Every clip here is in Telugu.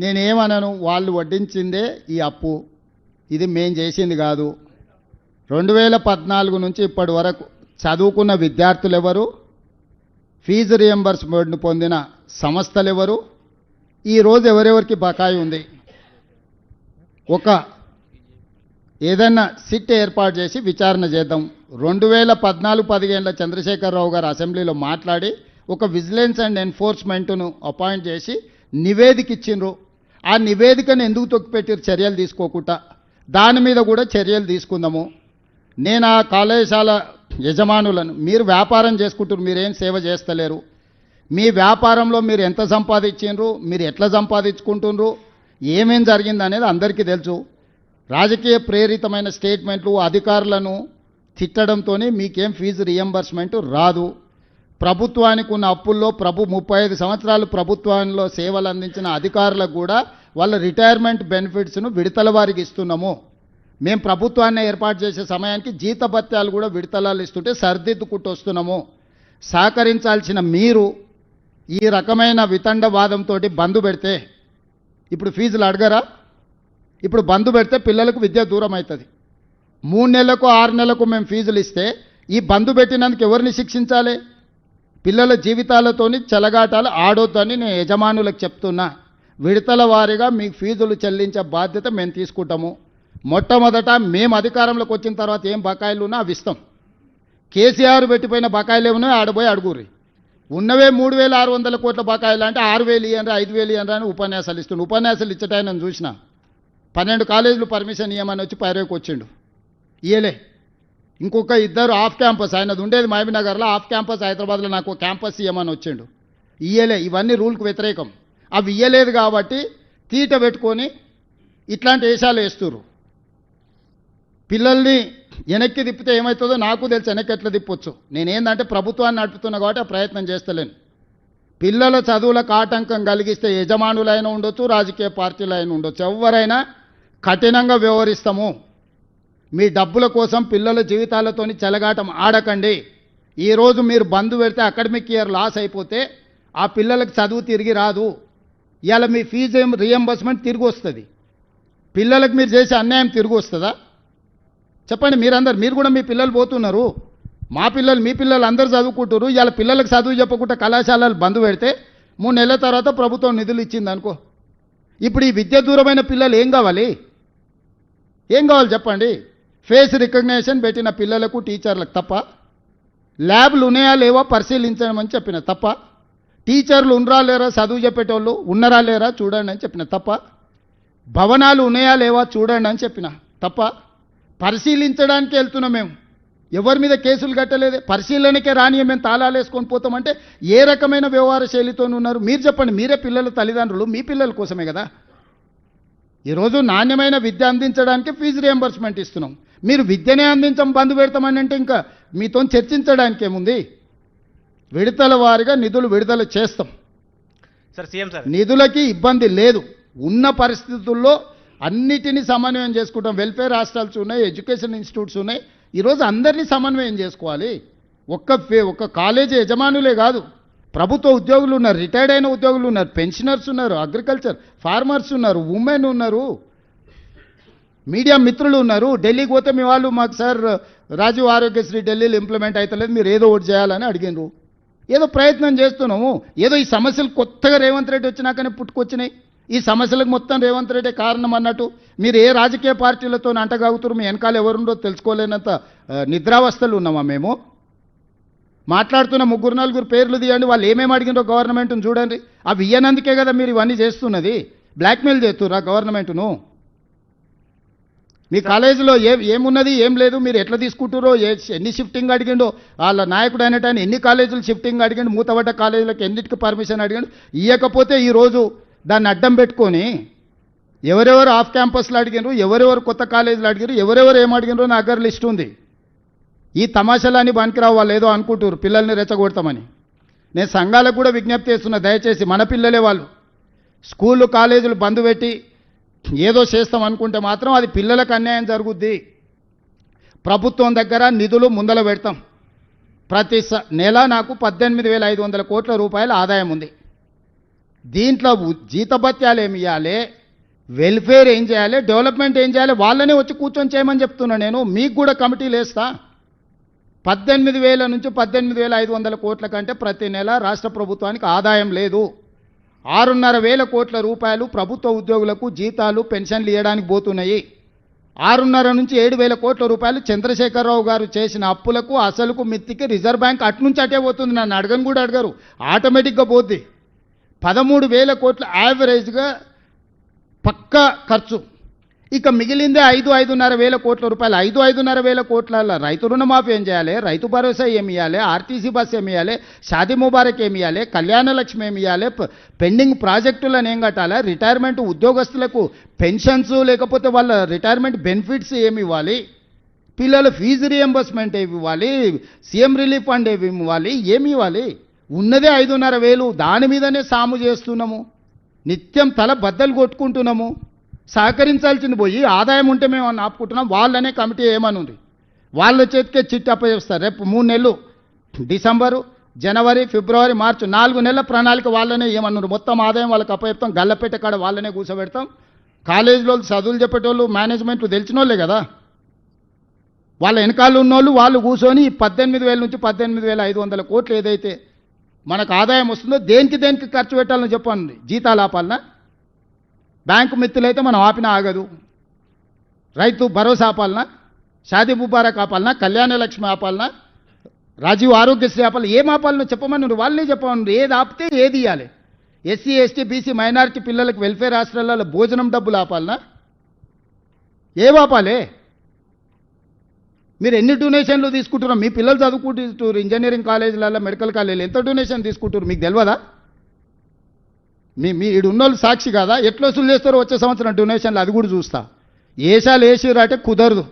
నేనేమనను, వాళ్ళు వడ్డించిందే ఈ అప్పు, ఇది మేం చేసింది కాదు. 2014 నుంచి ఇప్పటి వరకు చదువుకున్న విద్యార్థులు ఎవరు, ఫీజు రియంబర్స్మెంట్ పొందిన సంస్థలు ఎవరు, ఈరోజు ఎవరెవరికి బకాయి ఉంది, ఒక ఏదైనా సిట్ ఏర్పాటు చేసి విచారణ చేద్దాం. 2014-15 చంద్రశేఖరరావు గారు అసెంబ్లీలో మాట్లాడి ఒక విజిలెన్స్ అండ్ ఎన్ఫోర్స్మెంట్ను అపాయింట్ చేసి నివేదిక ఇచ్చిండ్రు. ఆ నివేదికను ఎందుకు తొక్కిపెట్టారు చర్యలు తీసుకోకుండా? దాని మీద కూడా చర్యలు తీసుకుందాము. నేను ఆ కళాశాల యజమానులను, మీరు వ్యాపారం చేసుకుంటున్నారు, మీరేం సేవ చేస్తలేరు, మీ వ్యాపారంలో మీరు ఎంత సంపాదించిండ్రు, మీరు ఎట్లా సంపాదించుకుంటున్నారు, ఏమేం జరిగింది అనేది అందరికీ తెలుసు. రాజకీయ ప్రేరితమైన స్టేట్మెంట్లు అధికారులను తిట్టడంతో మీకేం ఫీజు రియంబర్స్మెంట్ రాదు. ప్రభుత్వానికి ఉన్న అప్పుల్లో 35 సంవత్సరాలు ప్రభుత్వంలో సేవలు అందించిన అధికారులకు కూడా వాళ్ళ రిటైర్మెంట్ బెనిఫిట్స్ను విడతల వారికి ఇస్తున్నాము. మేము ప్రభుత్వాన్ని ఏర్పాటు చేసే సమయానికి జీతభత్యాలు కూడా విడతలాలు ఇస్తుంటే సర్దిద్దుకుంటూ వస్తున్నాము. సహకరించాల్సిన మీరు ఈ రకమైన వితండవాదంతో బంద్ పెడితే, ఇప్పుడు ఫీజులు అడగరా? ఇప్పుడు బంద్ పెడితే పిల్లలకు విద్య దూరం అవుతుంది. 3 నెలలకు 6 నెలలకు మేము ఫీజులు ఇస్తే ఈ బంద్ పెట్టినందుకు ఎవరిని శిక్షించాలి? పిల్లల జీవితాలతోని చెలగాటాలు ఆడొద్దని నేను యజమానులకు చెప్తున్నా. విడతల వారీగా మీకు ఫీజులు చెల్లించే బాధ్యత మేము తీసుకుంటాము. మొట్టమొదట మేము అధికారంలోకి వచ్చిన తర్వాత ఏం బకాయిలు ఉన్నా అవి ఇస్తాం. కేసీఆర్ పెట్టిపోయిన బకాయిలు ఏమన్నా ఆడబోయి అడుగురి. ఉన్నవే 3,600 కోట్ల బకాయిలు అంటే 6,000 ఇవ్వండి 5,000 ఇవ్వండి అని ఉపన్యాసాలు ఇస్తుండు. ఉపన్యాసాలు ఇచ్చటాయని నేను చూసిన 12 కాలేజీలు పర్మిషన్ ఇవ్వమని వచ్చి పైరేకి వచ్చిండు, ఇయ్యలే. ఇంకొక 2 ఆఫ్ క్యాంపస్, ఆయనది ఉండేది మహబూబ్నగర్లో, ఆఫ్ క్యాంపస్ హైదరాబాద్లో నాకు క్యాంపస్ ఇవ్వమని వచ్చిండు, ఇయ్యలే. ఇవన్నీ రూల్కి వ్యతిరేకం. అవి ఇయ్యలేదు కాబట్టి తీట పెట్టుకొని ఇట్లాంటి వేషాలు వేస్తున్నారు. పిల్లల్ని వెనక్కి తిప్పితే ఏమవుతుందో నాకు తెలుసు, వెనక్కి ఎట్లా తిప్పొచ్చు. నేనేందంటే ప్రభుత్వాన్ని నడుపుతున్నా కాబట్టి ఆ ప్రయత్నం చేస్తలేను. పిల్లల చదువులకు ఆటంకం కలిగిస్తే యజమానులైనా ఉండొచ్చు, రాజకీయ పార్టీలైనా ఉండొచ్చు, ఎవరైనా కఠినంగా వ్యవహరిస్తాము. మీ డబ్బుల కోసం పిల్లల జీవితాలతోని చెలగాటం ఆడకండి. ఈరోజు మీరు బంద్ పెడితే అకాడమిక్ ఇయర్ లాస్ అయిపోతే ఆ పిల్లలకు చదువు తిరిగి రాదు. ఇవాళ మీ ఫీజు రియంబర్స్మెంట్ తిరిగి వస్తుంది. పిల్లలకు మీరు చేసే అన్యాయం తిరిగి వస్తుందా? చెప్పండి. మీరు కూడా మీ పిల్లలు పోతున్నారు, మా పిల్లలు మీ పిల్లలు అందరూ చదువుకుంటారు. ఇవాళ పిల్లలకు చదువు చెప్పకుండా కళాశాలలు బంద్ పెడితే 3 నెలల తర్వాత ప్రభుత్వం నిధులు ఇచ్చింది అనుకో. ఇప్పుడు ఈ విద్య దూరమైన పిల్లలు ఏం కావాలి? చెప్పండి. ఫేస్ రికగ్నేషన్ పెట్టిన పిల్లలకు టీచర్లకు తప్ప, ల్యాబ్లు ఉన్నాయా లేవా పరిశీలించమని చెప్పిన తప్ప, టీచర్లు ఉన్నరా లేరా చదువు చెప్పేటోళ్ళు ఉన్నారా లేరా చూడండి అని చెప్పిన తప్ప, భవనాలు ఉన్నాయా లేవా చూడండి అని చెప్పిన తప్ప, పరిశీలించడానికి వెళ్తున్నాం మేము. ఎవరి మీద కేసులు కట్టలేదు, పరిశీలనకే రాని మేము తాళాలు వేసుకొని పోతామంటే ఏ రకమైన వ్యవహార శైలితో ఉన్నారు మీరు చెప్పండి. మీరే పిల్లల తల్లిదండ్రులు, మీ పిల్లల కోసమే కదా ఈరోజు నాణ్యమైన విద్య అందించడానికి ఫీజు రియంబర్స్మెంట్ ఇస్తున్నాం. మీరు విద్యనే అందించం బంద్ పెడతామని అంటే ఇంకా మీతో చర్చించడానికి ఏముంది? విడతల వారీగా నిధులు విడుదల చేస్తాం. నిధులకి ఇబ్బంది లేదు. ఉన్న పరిస్థితుల్లో అన్నిటినీ సమన్వయం చేసుకుంటాం. వెల్ఫేర్ హాస్టల్స్ ఉన్నాయి, ఎడ్యుకేషన్ ఇన్స్టిట్యూట్స్ ఉన్నాయి. ఈరోజు అందరినీ సమన్వయం చేసుకోవాలి. ఒక్క కాలేజీ యజమానులే కాదు, ప్రభుత్వ ఉద్యోగులు ఉన్నారు, రిటైర్డ్ అయిన ఉద్యోగులు ఉన్నారు, పెన్షనర్స్ ఉన్నారు, అగ్రికల్చర్ ఫార్మర్స్ ఉన్నారు, ఉమెన్ ఉన్నారు, మీడియా మిత్రులు ఉన్నారు. ఢిల్లీకి పోతే మీ వాళ్ళు మాకు సార్ రాజీవ్ ఆరోగ్యశ్రీ ఢిల్లీలో ఇంప్లిమెంట్ అవుతలేదు, మీరు ఏదో ఒకటి చేయాలని అడిగినారు. ఏదో ప్రయత్నం చేస్తున్నాము. ఏదో ఈ సమస్యలు కొత్తగా రేవంత్ రెడ్డి వచ్చినాకనే పుట్టుకొచ్చినాయి. ఈ సమస్యలకు మొత్తం రేవంత్ రెడ్డి కారణం అన్నట్టు మీరు ఏ రాజకీయ పార్టీలతో అంటగాగుతారు, మీ వెనకాల ఎవరుండో తెలుసుకోలేనంత నిద్రావస్థలు ఉన్నామా మేము? మాట్లాడుతున్న 3-4 పేర్లు తీయండి, వాళ్ళు ఏమేమి అడిగినో గవర్నమెంట్ను చూడండి. అవి ఇయ్యనందుకే కదా మీరు ఇవన్నీ చేస్తున్నది. బ్లాక్మెయిల్ చేస్తుర్రా గవర్నమెంట్ను? మీ కాలేజీలో ఏమున్నది ఏం లేదు, మీరు ఎట్లా తీసుకుంటారో, ఎన్ని షిఫ్టింగ్ అడిగిండో వాళ్ళ నాయకుడు అనేటాన్ని, ఎన్ని కాలేజీలు షిఫ్టింగ్ అడిగిండు, మూతబడ్డ కాలేజీలకు ఎన్నిటికి పర్మిషన్ అడిగిండు. ఇవ్వకపోతే ఈరోజు దాన్ని అడ్డం పెట్టుకొని ఎవరెవరు ఆఫ్ క్యాంపస్లు అడిగినారు, ఎవరెవరు కొత్త కాలేజీలు అడిగారు, ఎవరెవరు ఏం అడిగినారో నా దగ్గర లిస్ట్ ఉంది. ఈ తమాషాలన్నీ పనికిరావు. వాళ్ళు ఏదో అనుకుంటారు పిల్లల్ని రెచ్చగొడతామని. నేను సంఘాలకు కూడా విజ్ఞప్తి చేస్తున్నా, దయచేసి మన పిల్లలే వాళ్ళు స్కూళ్ళు కాలేజీలు బంద్ పెట్టి ఏదో చేస్తాం అనుకుంటే మాత్రం అది పిల్లలకు అన్యాయం జరుగుద్ది. ప్రభుత్వం దగ్గర నిధులు ముందల పెడతాం. ప్రతి నెల నాకు 18,500 కోట్ల రూపాయల ఆదాయం ఉంది. దీంట్లో జీతభత్యాలు ఏమి ఇవ్వాలి, వెల్ఫేర్ ఏం చేయాలి, డెవలప్మెంట్ ఏం చేయాలి, వాళ్ళనే వచ్చి కూర్చొని చేయమని చెప్తున్నా. నేను మీకు కూడా కమిటీలు వేస్తా. 18,000 నుంచి 18,500 కోట్ల కంటే ప్రతి నెల రాష్ట్ర ప్రభుత్వానికి ఆదాయం లేదు. 6,500 కోట్ల రూపాయలు ప్రభుత్వ ఉద్యోగులకు జీతాలు పెన్షన్లు ఇవ్వడానికి పోతున్నాయి. 6,500 నుంచి 7,000 కోట్ల రూపాయలు చంద్రశేఖరరావు గారు చేసిన అప్పులకు అసలుకు మిత్తికి రిజర్వ్ బ్యాంక్ అట్నుంచి అటే పోతుంది. నన్ను అడగను కూడా అడగరు, ఆటోమేటిక్గా పోద్ది. 13,000 కోట్ల యావరేజ్గా పక్కా ఖర్చు. ఇక మిగిలిందే 5,500 కోట్ల రూపాయలు. 5,500 కోట్ల రైతు రుణమాఫీ ఏం చేయాలి, రైతు భరోసా ఏమి ఇవ్వాలి, ఆర్టీసీ బస్ ఏమి ఇవ్వాలి, షాదీ ముబారక్ ఏమి ఇవ్వాలి, కళ్యాణ లక్ష్మి ఏమి ఇవ్వాలి, పెండింగ్ ప్రాజెక్టులను ఏం కట్టాలి, రిటైర్మెంట్ ఉద్యోగస్తులకు పెన్షన్స్ లేకపోతే వాళ్ళ రిటైర్మెంట్ బెనిఫిట్స్ ఏమి ఇవ్వాలి, పిల్లల ఫీజు రియంబర్స్మెంట్ ఏమి ఇవ్వాలి, సీఎం రిలీఫ్ ఫండ్ ఏమి ఇవ్వాలి, ఏమి ఇవ్వాలి. ఉన్నదే 5,500. దాని మీదనే సాము చేస్తున్నాము, నిత్యం తల బద్దలు కొట్టుకుంటున్నాము. సహకరించాల్సింది పోయి ఆదాయం ఉంటే మేము అని ఆపుకుంటున్నాం. వాళ్ళనే కమిటీ ఏమనుంది, వాళ్ళ చేతికే చిట్టి అప్పచెప్తారు. రేపు 3 నెలలు, డిసెంబరు, జనవరి, ఫిబ్రవరి, మార్చి 4 నెలల ప్రణాళిక వాళ్ళనే ఏమన్నారు. మొత్తం ఆదాయం వాళ్ళకి అప్పచెప్తాం. గల్లపెట్ట కాడ వాళ్ళనే కూర్చోబెడతాం. కాలేజీలో చదువులు చెప్పేటోళ్ళు మేనేజ్మెంట్లు తెలిసిన వాళ్ళే కదా, వాళ్ళ వెనకాల ఉన్నోళ్ళు వాళ్ళు కూర్చొని 18,000 నుంచి 18,500 కోట్లు ఏదైతే మనకు ఆదాయం వస్తుందో దేనికి ఖర్చు పెట్టాలని చెప్పండి. జీతాలు ఆపాలనా, బ్యాంకు మిత్తులైతే మనం ఆపినా ఆగదు. రైతు భరోసా ఆపాలనా, షాదీ ముబారక్ ఆపాలనా, కళ్యాణ లక్ష్మి ఆపాలనా, రాజీవ్ ఆరోగ్యశ్రీ ఆపాలి, ఏం ఆపాలనో చెప్పమని వాళ్ళే చెప్పమని. ఏది ఆపితే ఏది ఇవ్వాలి. ఎస్సీ ఎస్టీ బీసీ మైనారిటీ పిల్లలకు వెల్ఫేర్ హాస్టళ్లలో భోజనం డబ్బులు ఆపాలనా, ఏం ఆపాలి. మీరు ఎన్ని డొనేషన్లు తీసుకుంటున్నారు, మీ పిల్లలు చదువుకుంటున్నారు ఇంజనీరింగ్ కాలేజీలలో, మెడికల్ కాలేజీలు ఎంత డొనేషన్ తీసుకుంటారు మీకు తెలియదా? మీ ఉన్నోళ్ళు సాక్షి కాదా? ఎట్లా వసూలు చేస్తారో వచ్చే సంవత్సరం డొనేషన్లు అది కూడా చూస్తా. ఏసాలు వేసిరు అంటే కుదరదు.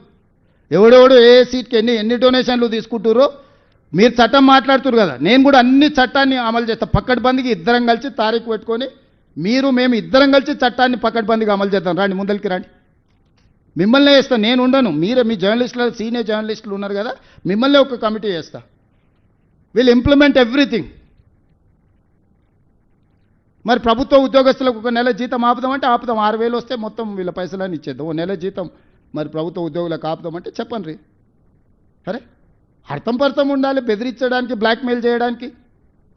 ఎవడెవడు ఏ సీట్కి ఎన్ని డొనేషన్లు తీసుకుంటారో మీరు చట్టం మాట్లాడుతున్నారు కదా, నేను కూడా అన్ని చట్టాన్ని అమలు చేస్తా. పక్కడ్బందీకి ఇద్దరం కలిసి తారీఖు పెట్టుకొని మేము ఇద్దరం కలిసి చట్టాన్ని పక్కడ్బందీగా అమలు చేద్దాం. రండి, ముందరికి రండి. మిమ్మల్నే వేస్తా, నేను ఉండను. మీరే మీ జర్నలిస్టులు, సీనియర్ జర్నలిస్టులు ఉన్నారు కదా, మిమ్మల్నే ఒక కమిటీ వేస్తా. Will implement everything. మరి ప్రభుత్వ ఉద్యోగస్తులకు 1 నెల జీతం ఆపుదామంటే ఆపుదాం. 6,000 వస్తే మొత్తం వీళ్ళ పైసలని ఇచ్చేద్దాం. 1 నెల జీతం మరి ప్రభుత్వ ఉద్యోగులకు ఆపుదామంటే చెప్పండి. అరే అర్థం ఉండాలి. బెదిరించడానికి, బ్లాక్మెయిల్ చేయడానికి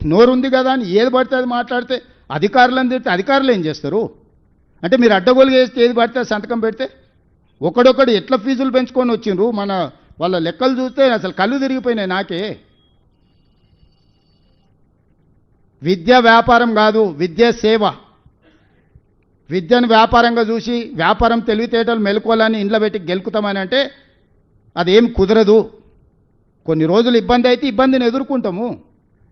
నోరుంది కదా అని ఏది పడితే అది మాట్లాడితే అధికారులను తిడితే అధికారులు ఏం చేస్తారు? అంటే మీరు అడ్డగోలుగా వేస్తే ఏది పడితే సంతకం పెడితే ఒకడొకడు ఎట్లా ఫీజులు పెంచుకొని వచ్చిండ్రు. వాళ్ళ లెక్కలు చూస్తే అసలు కళ్ళు తిరిగిపోయినాయి నాకే. విద్య వ్యాపారం కాదు, విద్య సేవ. విద్యను వ్యాపారంగా చూసి వ్యాపారం తెలివితేటలు మెలుకోవాలని ఇంట్లో పెట్టి గెలుకుతామని అంటే అదేం కుదరదు. కొన్ని రోజులు ఇబ్బంది అయితే ఇబ్బందిని ఎదుర్కొంటాము.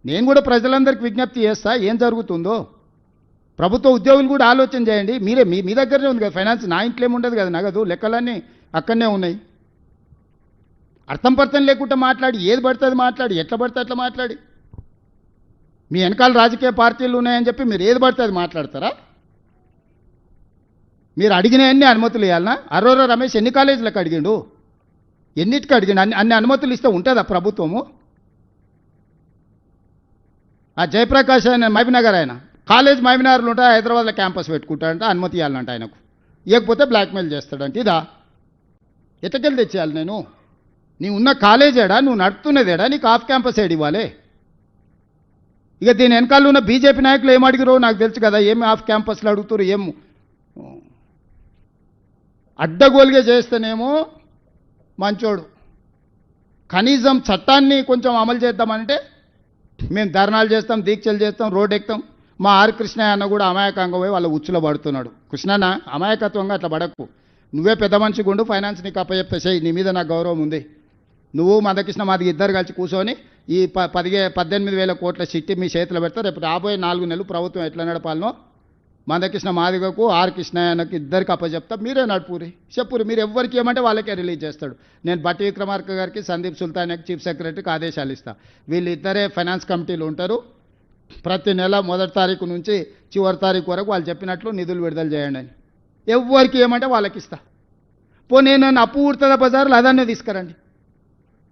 నేను కూడా ప్రజలందరికీ విజ్ఞప్తి చేస్తా, ఏం జరుగుతుందో. ప్రభుత్వ ఉద్యోగులు కూడా ఆలోచన చేయండి. మీరే మీ దగ్గరనే ఉంది కదా ఫైనాన్స్, నా ఇంట్లో ఏముండదు కదా, నగదు లెక్కలన్నీ అక్కడనే ఉన్నాయి. అర్థం లేకుండా మాట్లాడి ఏది పడితే అది మాట్లాడి ఎట్లా పడితే అట్లా మాట్లాడి మీ వెనకాల రాజకీయ పార్టీలు ఉన్నాయని చెప్పి మీరు ఏది పడితే అది మాట్లాడతారా? మీరు అడిగినవన్నీ అనుమతులు ఇవ్వాలనా? అరోరా రమేష్ ఎన్ని కాలేజీలకు అడిగిండు, ఎన్నిటికి అడిగిండు? అన్ని అనుమతులు ఇస్తే ఉంటుందా ప్రభుత్వము? ఆ జయప్రకాష్ ఆయన మహబూబ్నగర్, ఆయన కాలేజ్ మహబూబ్నగర్లో ఉంటా, హైదరాబాద్లో క్యాంపస్ పెట్టుకుంటాడంట, అనుమతి ఇవ్వాలంట ఆయనకు. ఇవ్వకపోతే బ్లాక్మెయిల్ చేస్తాడంట. ఇదా ఎట్టకెళ్ళి తెచ్చేయాలి నేను? నీవు ఉన్న కాలేజేడా, నువ్వు నడుపుతున్నదేడా, నీకు ఆఫ్ క్యాంపస్ ఏడు ఇవ్వాలి? ఇక దీని వెనకాల ఉన్న బీజేపీ నాయకులు ఏం అడిగిరో నాకు తెలుసు కదా, ఏమి ఆఫ్ క్యాంపస్లో అడుగుతారు, ఏం అడ్డగోలుగా చేస్తేనేమో మంచోడు. కనీసం చట్టాన్ని కొంచెం అమలు చేద్దామంటే మేము ధర్నాలు చేస్తాం, దీక్షలు చేస్తాం, రోడ్డు ఎక్కుతాం. మా ఆర్ కృష్ణయ్య అన్న కూడా అమాయకంగా పోయి వాళ్ళ ఉచ్చులో పడుతున్నాడు. కృష్ణన్న అమాయకత్వంగా అట్లా పడకు, నువ్వే పెద్ద మనిషి గుండు, ఫైనాన్స్ నీకు అప్పచెప్తా చేయి, నీ మీద నాకు గౌరవం ఉంది. నువ్వు మందకృష్ణ మాదికి ఇద్దరు కలిసి కూర్చొని ఈ 18,000 కోట్ల చిట్టి మీ చేతిలో పెడతా. రేపు రాబోయే 4 నెలలు ప్రభుత్వం ఎట్లా నడపాలనో మందకృష్ణ మాదిగకు, ఆర్ కృష్ణయ్యకు ఇద్దరికి అప్పచెప్తా. మీరే నడుపురి, చెప్పురి. మీరు ఎవరికి ఏమంటే వాళ్ళకే రిలీజ్ చేస్తాడు. నేను బట్టి విక్రమార్క గారికి, సందీప్ సుల్తాన్కి, చీఫ్ సెక్రటరీకి ఆదేశాలు ఇస్తా. వీళ్ళిద్దరే ఫైనాన్స్ కమిటీలు ఉంటారు. ప్రతి నెల 1వ తారీఖు నుంచి చివరి తారీఖు వరకు వాళ్ళు చెప్పినట్లు నిధులు విడుదల చేయండి అని. ఎవరికి ఏమంటే వాళ్ళకి ఇస్తా. పోనీ నన్ను అప్పు ఊడుతుందా బజార్లో, అదన్నే తీసుకురండి.